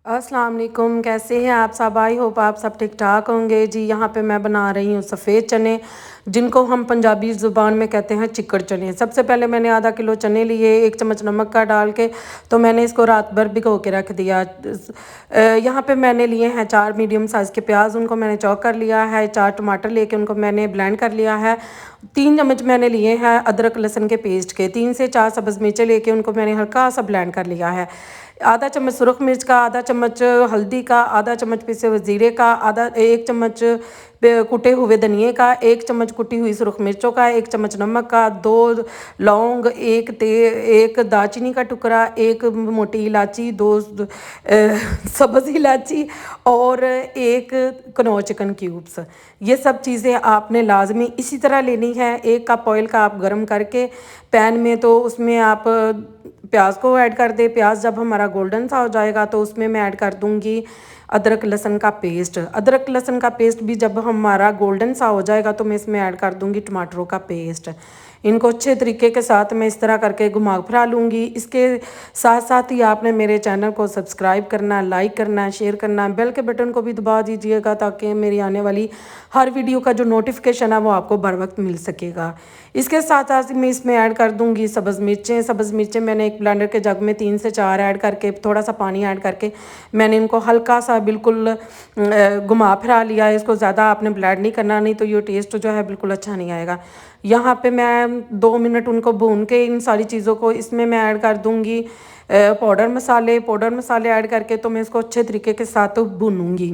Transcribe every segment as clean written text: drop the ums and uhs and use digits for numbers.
अस्सलाम वालेकुम, कैसे हैं आप सब। आई होप आप सब ठीक ठाक होंगे जी। यहाँ पे मैं बना रही हूँ सफ़ेद चने, जिनको हम पंजाबी ज़ुबान में कहते हैं चिकड़ चने। सबसे पहले मैंने आधा किलो चने लिए, 1 चम्मच नमक का डाल के तो मैंने इसको रात भर भिगो के रख दिया। यहाँ पे मैंने लिए हैं 4 मीडियम साइज़ के प्याज, उनको मैंने चॉप कर लिया है। 4 टमाटर लेके उनको मैंने ब्लेंड कर लिया है। 3 चम्मच मैंने लिए हैं अदरक लहसुन के पेस्ट के। 3 से 4 सब्ज़ मिर्चें लेके उनको मैंने हल्का सा ब्लेंड कर लिया है। आधा चम्मच सुरख मिर्च का, आधा चम्मच हल्दी का, आधा चम्मच पिसे हुए ज़ीरे का, आधा 1 चम्मच कुटे हुए धनिए का, 1 चम्मच कुटी हुई सुरख मिर्चों का, 1 चम्मच नमक का, 2 लौंग, 1 दालचीनी का टुकड़ा, 1 मोटी इलायची, 2 सब्ज़ इलायची और 1 कनौर चिकन क्यूब्स। ये सब चीज़ें आपने लाजमी इसी तरह लेनी है। 1 कप ऑयल का आप गर्म करके पैन में, तो उसमें आप प्याज को ऐड कर दे। प्याज जब हमारा गोल्डन सा हो जाएगा तो उसमें मैं ऐड कर दूंगी अदरक लहसुन का पेस्ट। अदरक लहसुन का पेस्ट भी जब हमारा गोल्डन सा हो जाएगा तो मैं इसमें ऐड कर दूंगी टमाटरों का पेस्ट। इनको अच्छे तरीके के साथ मैं इस तरह करके घुमा फिरा लूँगी। इसके साथ साथ ही आपने मेरे चैनल को सब्सक्राइब करना, लाइक करना, शेयर करना, बेल के बटन को भी दबा दीजिएगा ताकि मेरी आने वाली हर वीडियो का जो नोटिफिकेशन है वो आपको बर वक्त मिल सकेगा। इसके साथ साथ मैं इसमें ऐड कर दूंगी सब्ज़ मिर्चें। सब्ज़ मिर्चें मैंने एक ब्लेंडर के जग में 3 से 4 ऐड करके, थोड़ा सा पानी ऐड करके मैंने इनको हल्का सा बिल्कुल घुमा फिरा लिया है। इसको ज़्यादा आपने ब्लेंड नहीं करना, नहीं तो ये टेस्ट जो है बिल्कुल अच्छा नहीं आएगा। यहाँ पे मैं 2 मिनट उनको भून के इन सारी चीज़ों को इसमें मैं ऐड कर दूंगी पाउडर मसाले ऐड करके तो मैं इसको अच्छे तरीके के साथ भूनूंगी।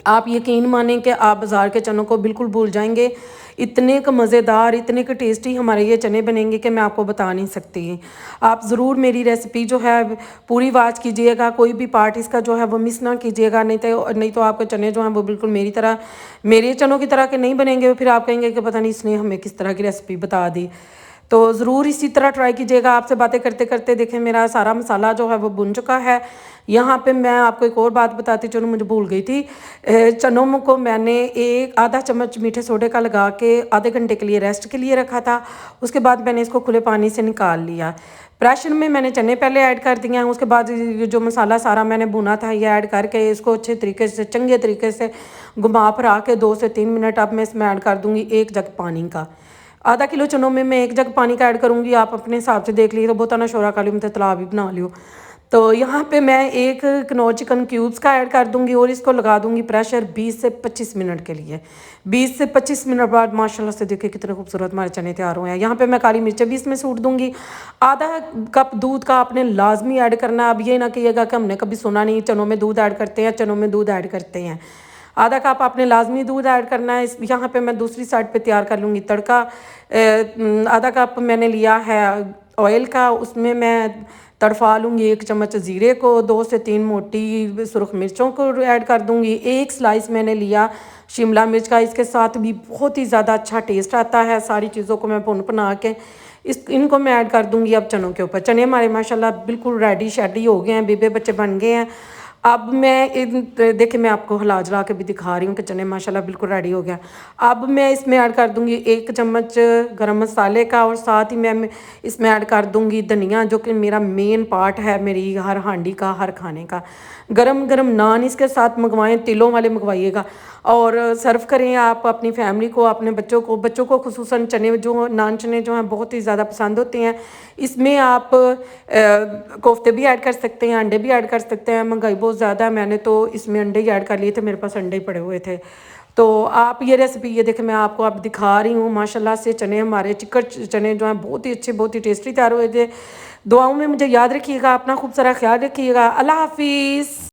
आप यकीन मानें कि आप बाज़ार के चनों को बिल्कुल भूल जाएंगे। इतने क मज़ेदार, इतने क टेस्टी हमारे ये चने बनेंगे कि मैं आपको बता नहीं सकती। आप ज़रूर मेरी रेसिपी जो है पूरी वॉच कीजिएगा, कोई भी पार्ट इसका जो है वो मिस ना कीजिएगा, नहीं तो आपके चने जो हैं वो बिल्कुल मेरी तरह, मेरे चनों की तरह के नहीं बनेंगे। फिर आप कहेंगे कि पता नहीं इसने हमें किस तरह की रेसिपी बता दी। तो ज़रूर इसी तरह ट्राई कीजिएगा। आपसे बातें करते करते देखें मेरा सारा मसाला जो है वो भुन चुका है। यहाँ पे मैं आपको एक और बात बताती चलूँ, मुझे भूल गई थी। चनों को मैंने आधा चम्मच मीठे सोडे का लगा के आधे घंटे के लिए रेस्ट के लिए रखा था। उसके बाद मैंने इसको खुले पानी से निकाल लिया। प्रेशर में मैंने चने पहले ऐड कर दिए हैं। उसके बाद जो मसाला सारा मैंने भुना था ये ऐड करके इसको अच्छे तरीके से, चंगे तरीके से घुमा फिरा के 2 से 3 मिनट अब मैं इसमें ऐड कर दूँगी 1 जग पानी का। आधा किलो चनों में मैं 1 जग पानी का ऐड करूँगी। आप अपने हिसाब से देख लीजिए, तो बहुत ना शोरा का लियो मतलब तालाब भी बना लियो। तो यहाँ पे मैं 1 कनौर चिकन क्यूब्स का ऐड कर दूँगी और इसको लगा दूँगी प्रेशर 20 से 25 मिनट के लिए। 20 से 25 मिनट बाद माशाल्लाह से देखिए कितने खूबसूरत हमारे चने तैयार हुए हैं। यहाँ पे मैं काली मिर्चें भी इसमें सूट दूँगी। आधा कप दूध का आपने लाजमी ऐड करना है। अब ये ना कहिएगा कि हमने कभी सुना नहीं, चनों में दूध ऐड करते हैं, चनों में दूध ऐड करते हैं। आधा कप आपने लाजमी दूध ऐड करना है। यहाँ पे मैं दूसरी साइड पे तैयार कर लूँगी तड़का। आधा कप मैंने लिया है ऑयल का, उसमें मैं तड़फा लूँगी 1 चम्मच ज़ीरे को, 2 से 3 मोटी सुरख मिर्चों को ऐड कर दूँगी। 1 स्लाइस मैंने लिया शिमला मिर्च का, इसके साथ भी बहुत ही ज़्यादा अच्छा टेस्ट आता है। सारी चीज़ों को मैं भुन भुना के इनको मैं ऐड कर दूँगी अब चनों के ऊपर। चने हमारे माशाल्लाह बिल्कुल रेडी शेडी हो गए हैं, बेबे बच्चे बन गए हैं। अब मैं देखिए मैं आपको हिला जुला के भी दिखा रही हूँ कि चने माशाल्लाह बिल्कुल रेडी हो गया। अब मैं इसमें ऐड कर दूँगी 1 चम्मच गरम मसाले का और साथ ही मैं इसमें ऐड कर दूँगी धनिया, जो कि मेरा मेन पार्ट है मेरी हर हांडी का, हर खाने का। गरम गरम नान इसके साथ मंगवाएं, तिलों वाले मंगवाइएगा और सर्व करें आप अपनी फैमिली को, अपने बच्चों को। बच्चों को खुसूसन चने जो नान चने जो हैं बहुत ही ज़्यादा पसंद होते हैं। इसमें आप कोफ्ते भी ऐड कर सकते हैं, अंडे भी ऐड कर सकते हैं। महंगाई बहुत ज़्यादा है, मैंने तो इसमें अंडे ही ऐड कर लिए थे, मेरे पास अंडे ही पड़े हुए थे। तो आप ये रेसिपी ये देखें मैं आपको अब दिखा रही हूँ। माशाल्लाह से चने हमारे चिकड़ चने जो हैं बहुत ही अच्छे, बहुत ही टेस्टी तैयार हुए थे। दुआओं में मुझे याद रखिएगा, अपना खूब सारा ख्याल रखिएगा। अल्लाह हाफिज़।